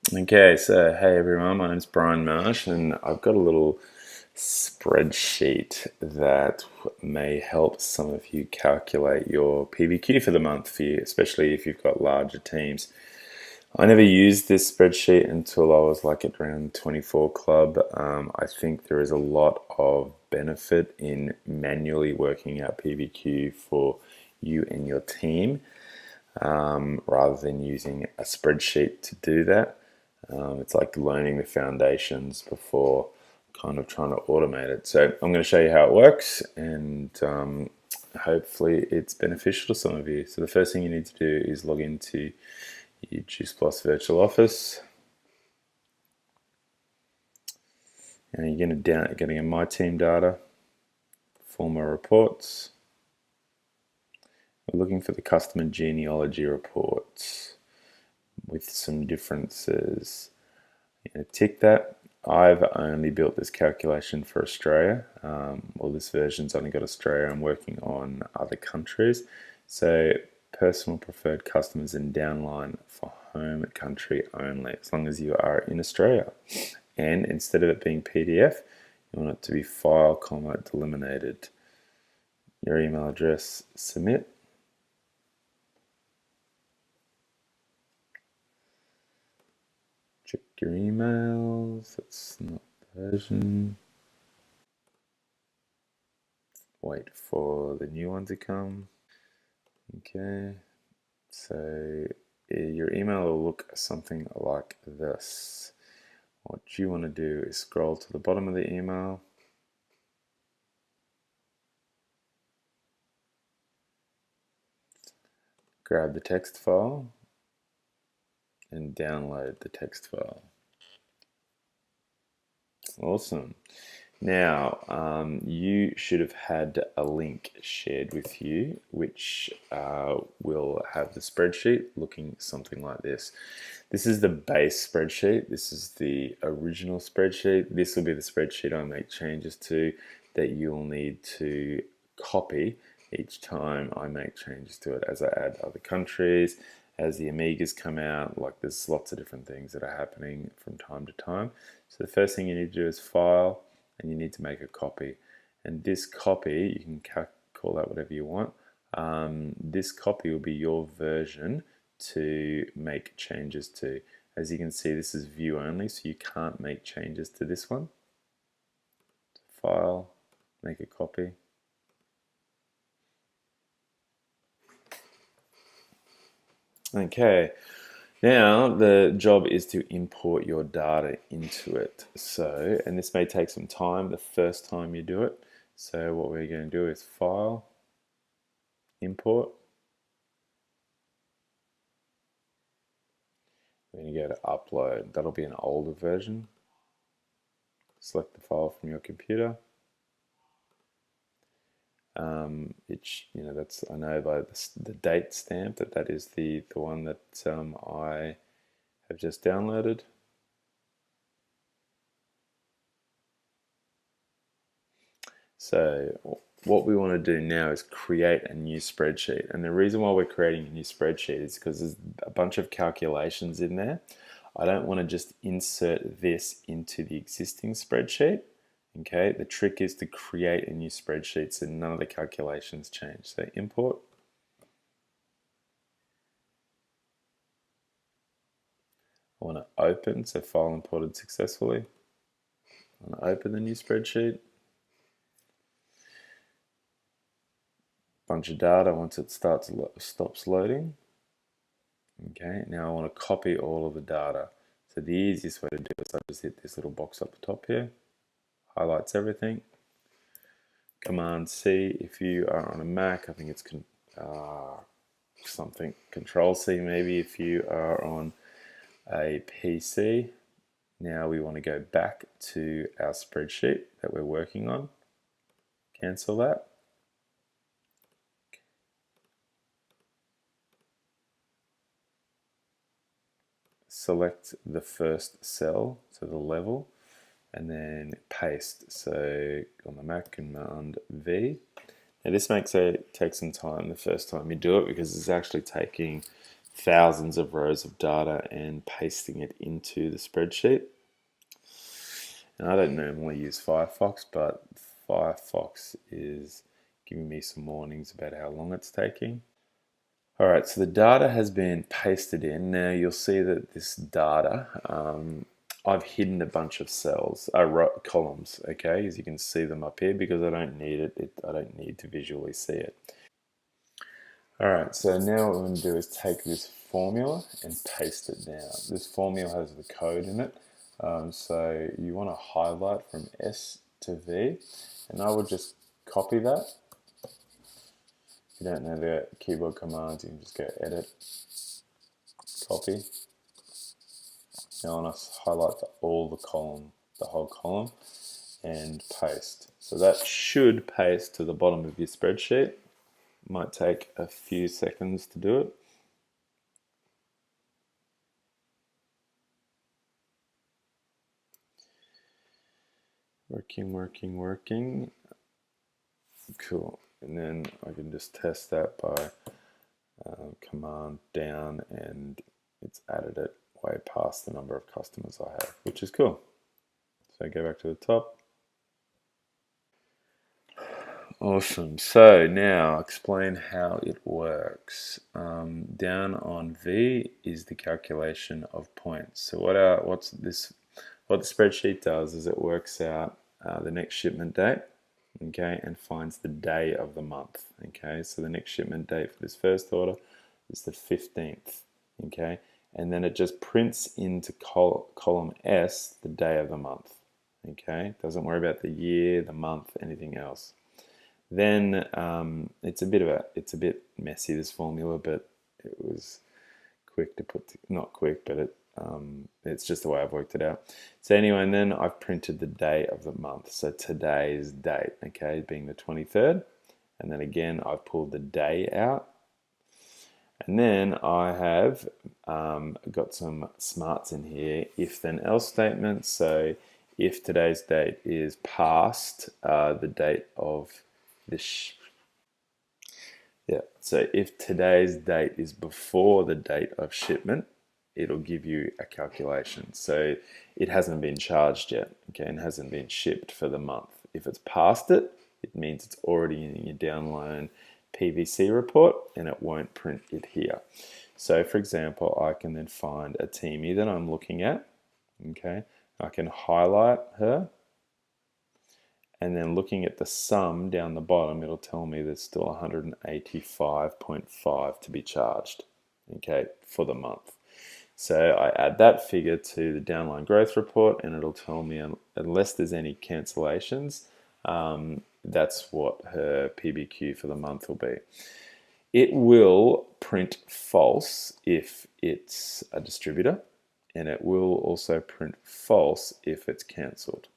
Okay, so hey everyone, my name's Brian Marsh, and I've got a little spreadsheet that may help some of you calculate your PBQ for the month for you, especially if you've got larger teams. I never used this spreadsheet until I was like at around 24 club. I think there is a lot of benefit in manually working out PBQ for you and your team rather than using a spreadsheet to do that. It's like learning the foundations before kind of trying to automate it. So I'm going to show you how it works, and hopefully it's beneficial to some of you. So the first thing you need to do is log into your Juice Plus Virtual Office, and you're going to getting a My Team data, former reports. We're looking for the customer genealogy reports with some differences. You're going to tick that. I've only built this calculation for Australia. Well, this version's only got Australia. I'm working on other countries. So personal preferred customers in downline for home country only, as long as you are in Australia. And instead of it being PDF, you want it to be file, comma, delimited. Your email address, submit. Check your emails. That's not the version. Wait for the new one to come. Okay, so your email will look something like this. What you want to do is scroll to the bottom of the email, grab the text file, and download the text file. Awesome. Now, you should have had a link shared with you, which will have the spreadsheet looking something like this. This is the base spreadsheet. This is the original spreadsheet. This will be the spreadsheet I make changes to that you'll need to copy each time I make changes to it, as I add other countries, as the Amigas come out. Like, there's lots of different things that are happening from time to time. So the first thing you need to do is file, and you need to make a copy. And this copy, you can call that whatever you want. This copy will be your version to make changes to. As you can see, this is view only, so you can't make changes to this one. File, make a copy. Okay, now the job is to import your data into it. So, and this may take some time the first time you do it. So what we're going to do is File, Import. We're going to go to Upload. That'll be an older version. Select the file from your computer. That's, I know by the date stamp that is the one that I have just downloaded. So what we want to do now is create a new spreadsheet. And the reason why we're creating a new spreadsheet is because there's a bunch of calculations in there. I don't want to just insert this into the existing spreadsheet. Okay, the trick is to create a new spreadsheet so none of the calculations change. So import. I want to open, so file imported successfully. I want to open the new spreadsheet. Bunch of data once it stops loading. Okay, now I want to copy all of the data. So the easiest way to do it is I just hit this little box up the top here, highlights everything. Command C if you are on a Mac. I think it's something Control C maybe if you are on a PC. Now we want to go back to our spreadsheet that we're working on. Cancel that. Select the first cell, so the level, and then paste. So on the Mac, Command V. Now this makes it take some time the first time you do it because it's actually taking thousands of rows of data and pasting it into the spreadsheet. And I don't normally use Firefox, but Firefox is giving me some warnings about how long it's taking. All right, so the data has been pasted in. Now you'll see that this data, I've hidden a bunch of cells, columns, okay, as you can see them up here because I don't need it. I don't need to visually see it. All right, so now what we're going to do is take this formula and paste it down. This formula has the code in it, so you want to highlight from S to V, and I would just copy that. If you don't know the keyboard commands, you can just go edit, copy. Now I want to highlight the whole column, and paste. So that should paste to the bottom of your spreadsheet. Might take a few seconds to do it. Working. Cool. And then I can just test that by command down, and it's added it way past the number of customers I have, which is cool. So go back to the top. Awesome. So now I'll explain how it works. Down on V is the calculation of points. So what the spreadsheet does is it works out the next shipment date, okay, and finds the day of the month. Okay, so the next shipment date for this first order is the 15th. Okay, and then it just prints into column S the day of the month. Okay, doesn't worry about the year, the month, anything else. Then it's a bit messy, this formula, but it was quick to not quick, but it's just the way I've worked it out. So anyway, and then I've printed the day of the month. So today's date, okay, being the 23rd. And then again, I've pulled the day out. And then I have got some smarts in here, if then else statements. So if today's date is past the date of this, so if today's date is before the date of shipment, it'll give you a calculation. So it hasn't been charged yet, okay, and hasn't been shipped for the month. If it's past it, it means it's already in your download PBC report, and it won't print it here. So for example, I can then find a teamie that I'm looking at, okay, I can highlight her, and then looking at the sum down the bottom, it'll tell me there's still 185.5 to be charged, okay, for the month. So I add that figure to the downline growth report, and it'll tell me, unless there's any cancellations, that's what her PBQ for the month will be. It will print false if it's a distributor, and it will also print false if it's cancelled.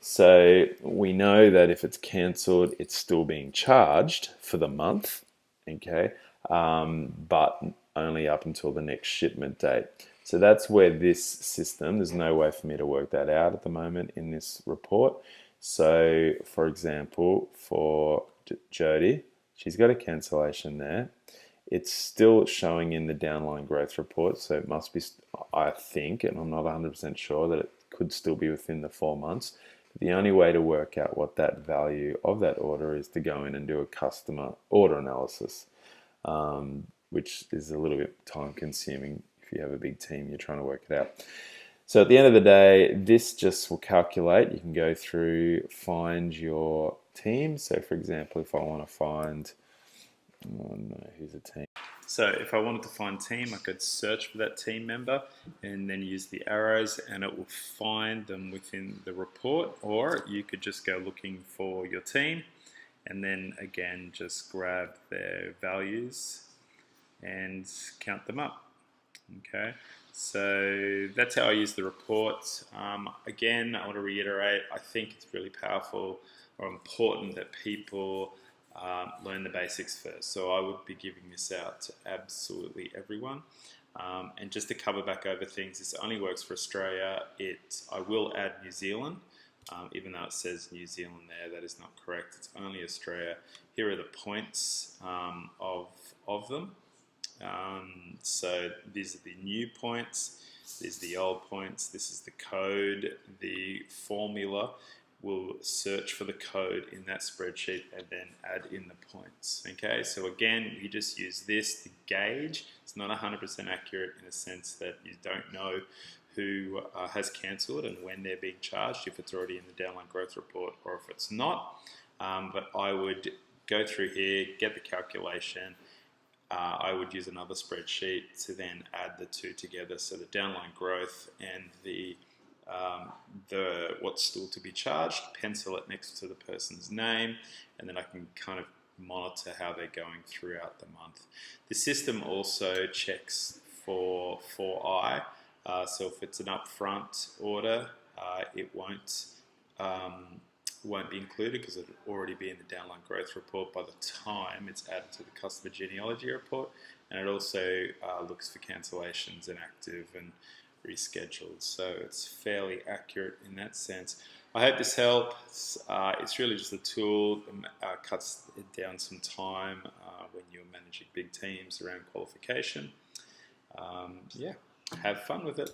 So we know that if it's cancelled, it's still being charged for the month, okay, but only up until the next shipment date. So that's where this system, there's no way for me to work that out at the moment in this report. So for example, for Jody, she's got a cancellation there. It's still showing in the downline growth report, so it must be, I think, and I'm not 100% sure, that it could still be within the 4 months. The only way to work out what that value of that order is to go in and do a customer order analysis, which is a little bit time consuming if you have a big team, you're trying to work it out. So at the end of the day, this just will calculate. You can go through, find your team. So for example, if I want to find, oh no, who's a team? So if I wanted to find team, I could search for that team member and then use the arrows, and it will find them within the report. Or you could just go looking for your team and then again just grab their values and count them up. Okay, so that's how I use the report. Again, I want to reiterate, I think it's really powerful or important that people learn the basics first. So I would be giving this out to absolutely everyone. And just to cover back over things, this only works for Australia. I will add New Zealand, even though it says New Zealand there, that is not correct. It's only Australia. Here are the points of them. So these are the new points, these are the old points, this is the code. The formula will search for the code in that spreadsheet and then add in the points. Okay, so again, you just use this to gauge. It's not 100% accurate in a sense that you don't know who has cancelled and when they're being charged, if it's already in the downline growth report or if it's not. But I would go through here, get the calculation. I would use another spreadsheet to then add the two together. So the downline growth and the what's still to be charged, pencil it next to the person's name, and then I can kind of monitor how they're going throughout the month. The system also checks for 4I. So if it's an upfront order, it won't be included because it'll already be in the downline growth report by the time it's added to the customer genealogy report. And it also looks for cancellations, inactive and rescheduled. So it's fairly accurate in that sense. I hope this helps. It's really just a tool that cuts down some time when you're managing big teams around qualification. Yeah, have fun with it.